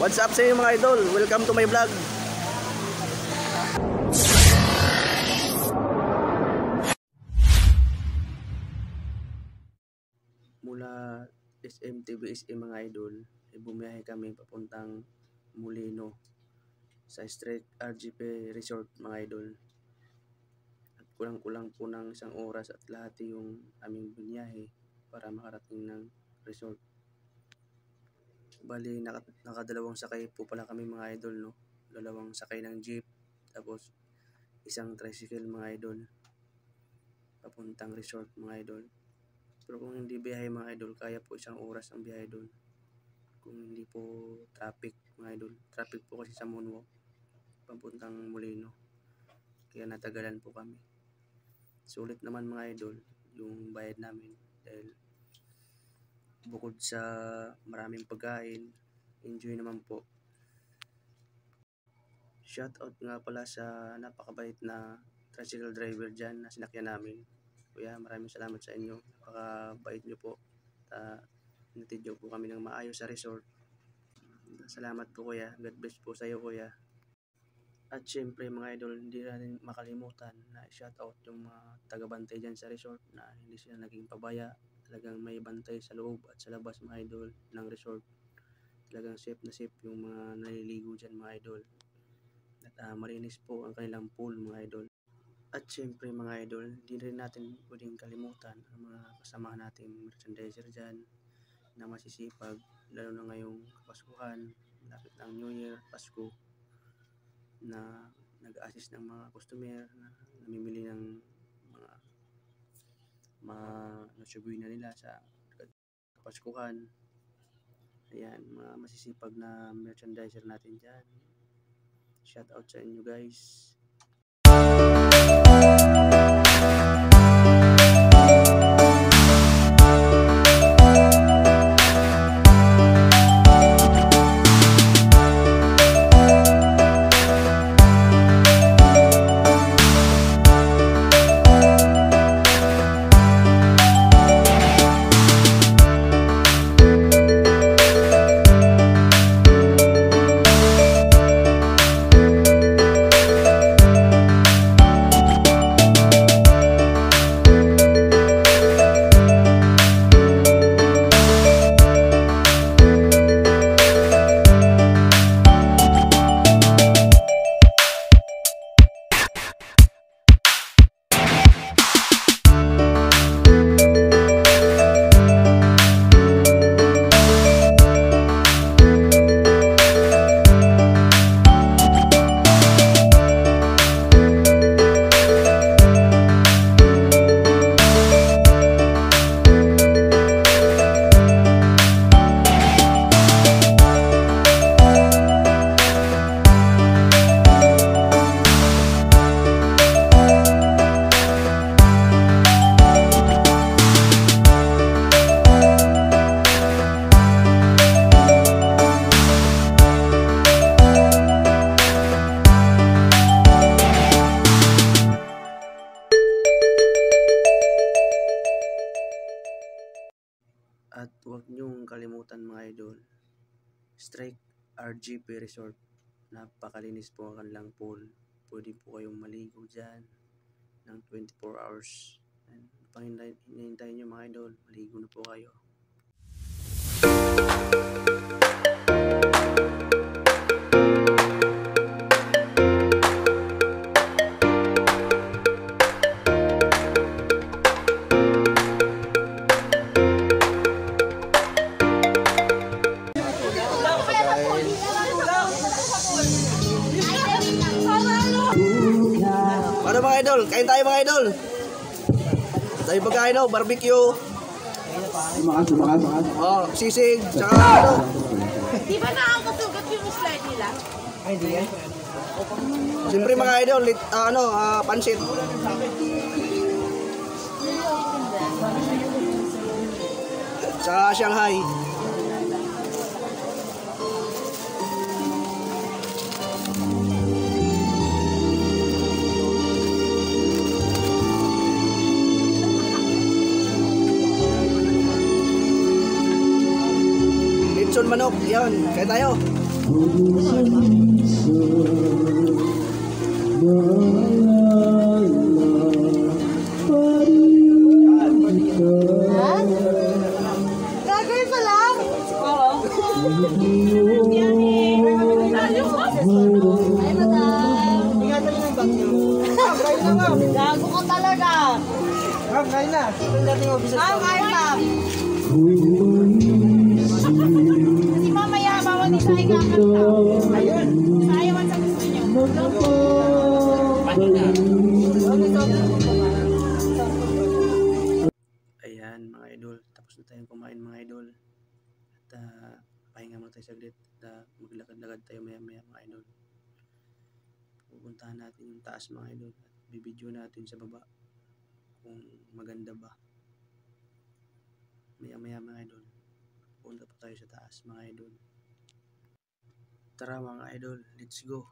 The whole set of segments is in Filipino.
What's up sa inyo mga idol? Welcome to my vlog. Mula SMTBSE mga idol, bumiyahe kami papuntang Molino sa Strike RGP Resort mga idol. At kulang-kulang po ng isang oras at lahat yung aming binyahe para makarating ng resort. Bali, nakadalawang sakay po pala kami mga idol, no? Dalawang sakay ng jeep, tapos isang tricycle mga idol, papuntang resort mga idol. Pero kung hindi biyahe mga idol, kaya po isang oras ang biyahe doon. Kung hindi po traffic mga idol. Traffic po kasi sa Moonwalk, papuntang Molino. Kaya natagalan po kami. Sulit naman mga idol yung bayad namin dahil bukod sa maraming pagkain, enjoy naman po. Shoutout nga pala sa napakabait na tricycle driver dyan na sinakyan namin. Kuya, maraming salamat sa inyo. Napakabait nyo po. Natid nyo po kami ng maayos sa resort. Salamat po kuya. God bless po sa iyo kuya. At syempre mga idol, hindi natin makalimutan na shoutout yung mga taga-bantay dyan sa resort na hindi sila naging pabaya. Talagang may bantay sa loob at sa labas mga idol ng resort. Talagang safe na safe yung mga naliligo dyan mga idol. At malinis po ang kanilang pool mga idol. At syempre mga idol, hindi rin natin pwedeng kalimutan ang mga kasama nating merchandiser dyan na masisipag, lalo na ngayong Kapaskuhan, malapit ng New Year, Pasko, na nag-assist ng mga customer na namimili ng mga nasubuin na nila sa Kapaskuhan. Ayan, mga masisipag na merchandiser natin dyan. Shout out sa inyo guys. At huwag niyong kalimutan mga idol, Strike RGP Resort. Napakalinis po ang kanilang pool. Pwede po kayong maligo dyan ng 24 hours. Hinihintay nyo mga idol, maligo na po kayo. Ano mga idol? Kain tayo mga idol. Tayo pagkain o, barbecue. Oh, sisig, tsaka ano. Di ba nakakasugat yung slide nila? Ay, di yan. Siyempre mga idol, pansit. Tsaka Shanghai. manok. Yan, kaya tayo. Gagawin pa lang? Oo. Ay, madam. Ingatan niyo yung bag niyo. Kain na, ma'am. Gago ka talaga. Ma'am, kain na. Ito natin yung officer. Kain, ma'am. Kasi mamaya, bawal ni Sai kakanta. Ayun. Sayawan sa gusto niyo. Ayan mga idol, tapos na tayong kumain mga idol. At pahinga muna tayo saglit. At maglakad-lakad tayo maya-maya mga idol. Pupuntahan natin yung taas mga idol. At bibidyo natin sa baba kung maganda ba. Maya-maya mga idol. Punta pa tayo sa taas mga idol. Tara mga idol, let's go.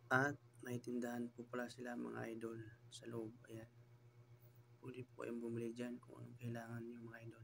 At may tindahan po pala sila mga idol sa loob. Ayan. Pwede po kayong bumili dyan kung anong kailangan nyo mga idol.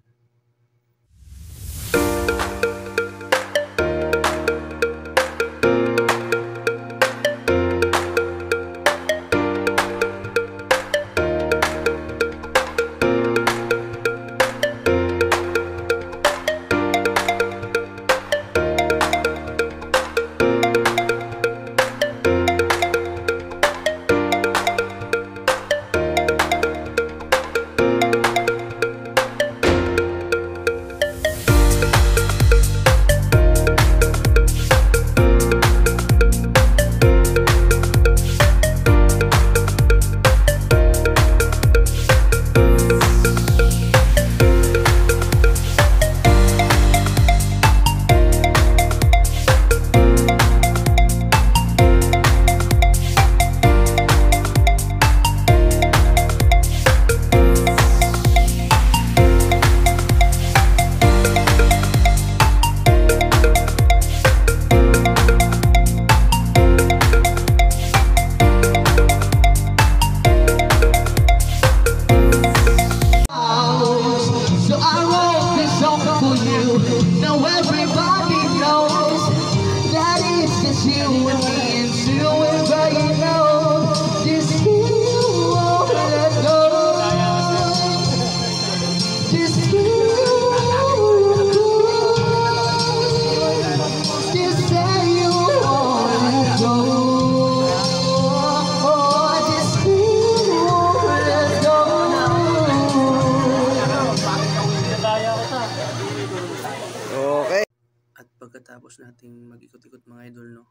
nating mag-ikot-ikot mga idol, no?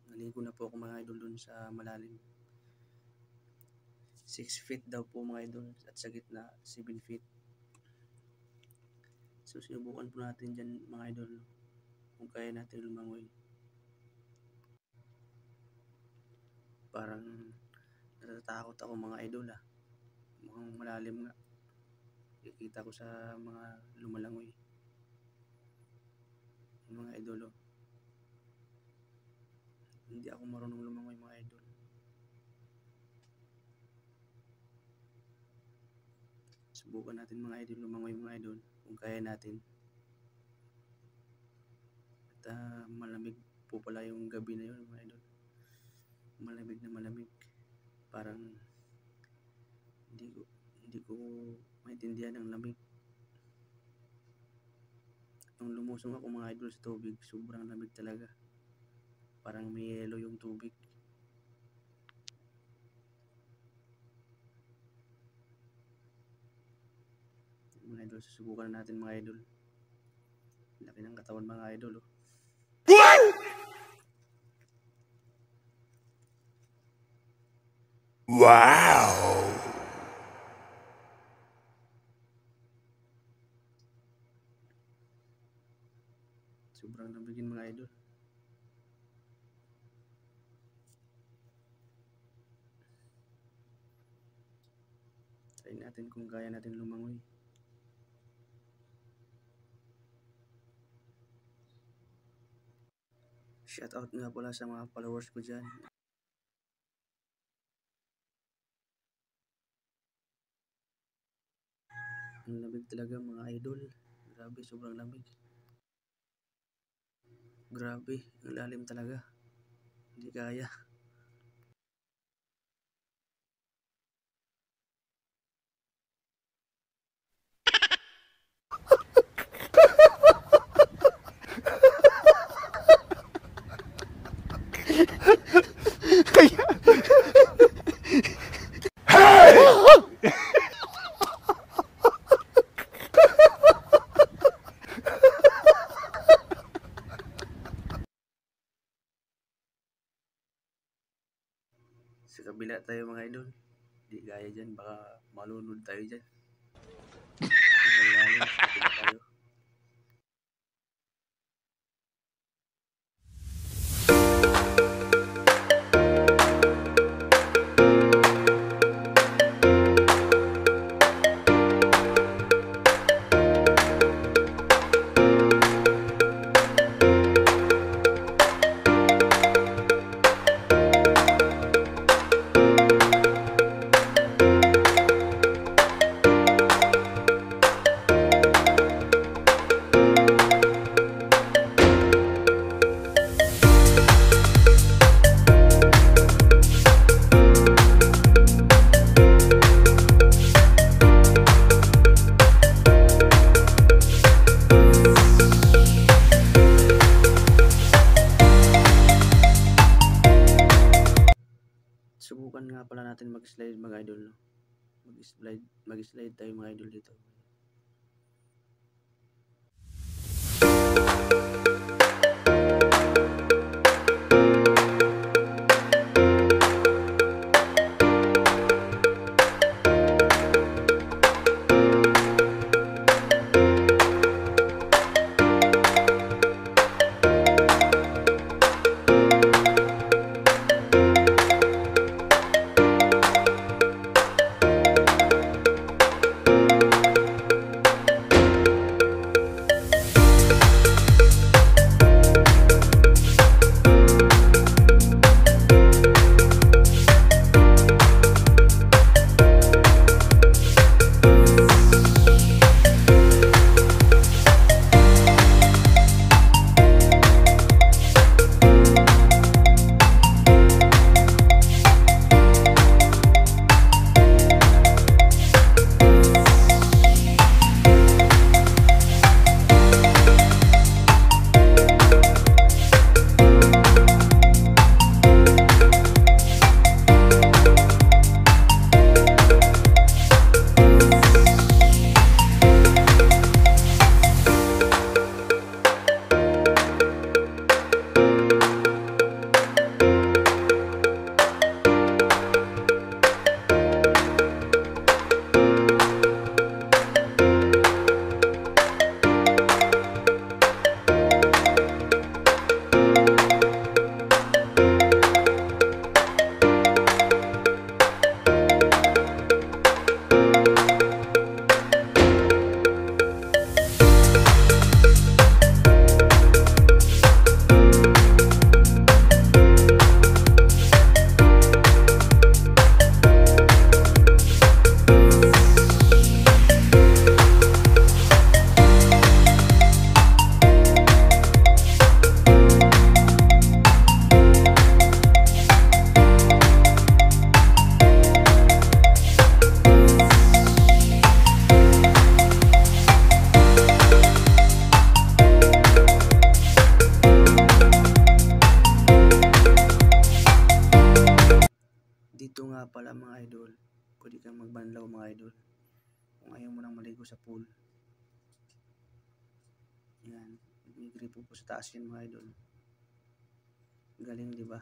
Naligo na po ako mga idol dun sa malalim. 6 feet daw po mga idol, at sa gitna 7 feet. So sinubukan po natin dyan mga idol, no? Kung kaya natin lumangoy. Parang natatakot ako mga idol, mukhang malalim nga. Kikita ko sa mga lumalangoy mga idol. Hindi ako marunong lumangoy mga idol. Subukan natin mga idol lumangoy mga idol, kung kaya natin. At malamig po pala yung gabi na yun mga idol. Malamig na malamig. Parang hindi ko maintindihan ang lamig. Nung lumusong ako mga idol sa tubig, sobrang lamig talaga. Parang may yelo yung tubig. Mga idol, susubukan natin mga idol. Laki ng katawan mga idol. Wow! Sobrang lamigin mga idol. Try natin kung kaya natin lumangoy. Shout out nga pala sa mga followers ko dyan. Ang lamig talaga mga idol. Grabe, sobrang lamig. Grabe, ang lalim talaga. Hindi kaya. Sa kabila tayo mga idol. Di gaya dyan, baka malunod tayo dyan. Sobrang lalim, sa kabila tayo. Subukan nga pala natin mag-slide mga idol, no? Mag-slide tayo mga idol dito. Ito nga pala mga idol, pwede kang magbanlaw mga idol. Kung ayaw mo nang maligo sa pool. Yan, may gripo po sa taas yan mga idol. Galing, di ba?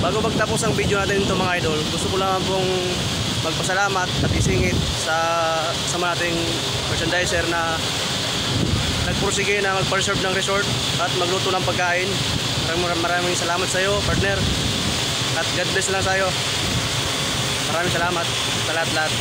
Bago magtapos ang video natin ito mga idol, gusto ko lang pong magpasalamat at isingit sa mga ating merchandiser na nagpursige na mag-preserve ng resort at magluto ng pagkain. Maraming salamat sa iyo, partner. At God bless lang sa iyo. Maraming salamat sa lahat-lahat.